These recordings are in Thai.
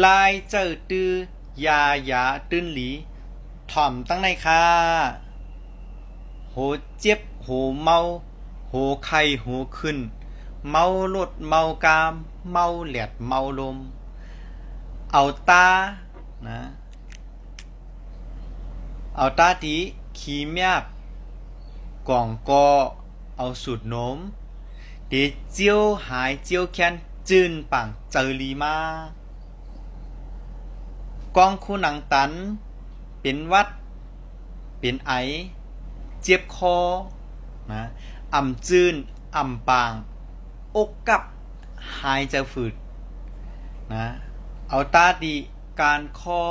ลายเจ้อตื้อยาหยาตื้นหลีถ่อมตั้งในค่าโหเจ็บโหเมาโหไข้โหขึ้นเมาลดเมากามเมาแหลดเมาลมเอาตานะเอาตาตีขี้เมียบกล่องกอเอาสูดโน้มเดเจียวหายเจียวแค้นจืนปังเจอลีมากองคู่หนังตันเป็นวัดเป็นไอเจ็บคอนะอ่ำจืนอ่ำปางอกกับหายใจฝืดนะเอาตาดีการคอ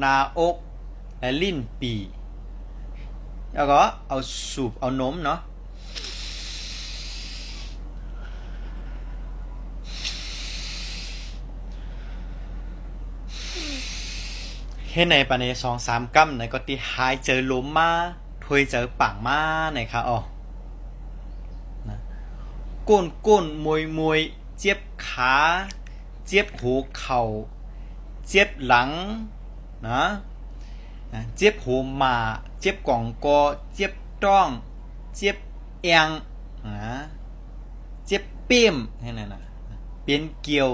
นาอกและลิ้นปีแล้วก็เอาสูบเอานมเนาะเฮ็ดในปานใน2-3กัมในก็ที่หายเจอลมมาถวยเจอปังมาในค่ะอ๋อนะก้นมวยเจ็บขาเจ็บหัวเข่าเจ็บหลังนะเจ็บหัวมาเจ็บกล่องกอเจ็บต้องเจ็บเอียงนะเจ็บเปี้ยมให้นั่นน่ะเป็นเกี่ยว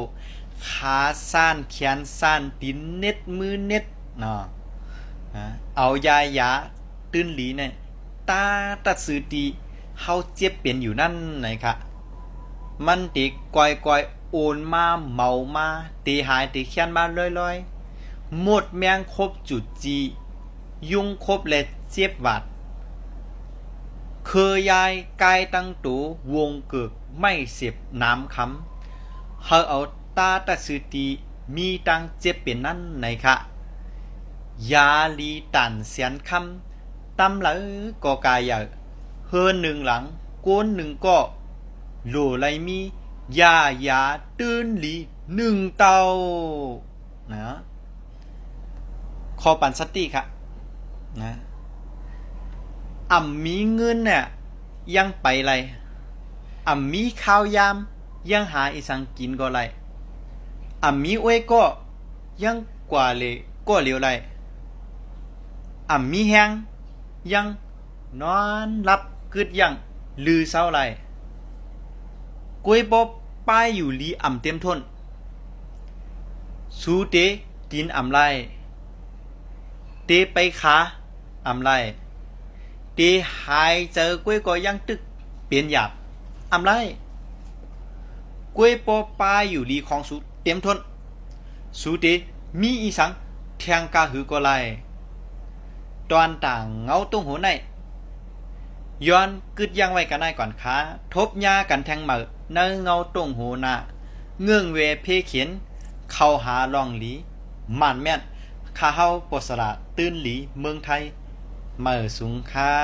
ขาซ่านแขนซ่านตีนเน็ดมือเน็ดเนาะเอายาตื้นหลีเนี่ยตาตัดสือตีเฮาเจ็บเป็นอยู่นั่นไหนคะมันติกอยโอนมาเมามาตีหายตีเขียนมาลอยหมดแมงครบจุดจียุงครบและเจ็บหวัดเคยยายกายตั้งตูวงเกิกไม่เสียบน้ำคำเฮาเอาตาตัดสือตีมีตังเจ็บเป็นนั่นไหนคะยาลีตันเสียนคำตำเหลอก็กายใหญ่เฮินหนึ่งหลังโกนหนึ่งก็โหลไรมียาตื้นหลีหนึ่งเตานะคอปันสติค่ะนะมีเงินเนี่ยยังไปไรมีข้าวยามยังหาอีสังกินก็ไรมีอ้วยก็ยังกว่าเลยก็เหลียวไรมีแหงยังนอนรับกึดยังลือเศร้าไรกวยบป้ายอยู่ลีเต็มทนสูเตกินไรเตไปขาไรเตหายเจอกวยก็ยังตึกเปลี่ยนหยาบไรกวยปอป้ายอยู่ลีของสูเต็มทนสูเตมีอีสังแทงกาหือก็ไรตอนต่างเงาตรงหัวในย้อนกึดยังไว้กันได้ก่อนค้าทบยากันแทงเหมือเนื้อเงาตรงหัวหน้าเงื่องเวเพเขียนเข้าหาลองหลีมันแม่นข้าเฮาปสระตื้นหลีเมืองไทยเหมือสูงค่า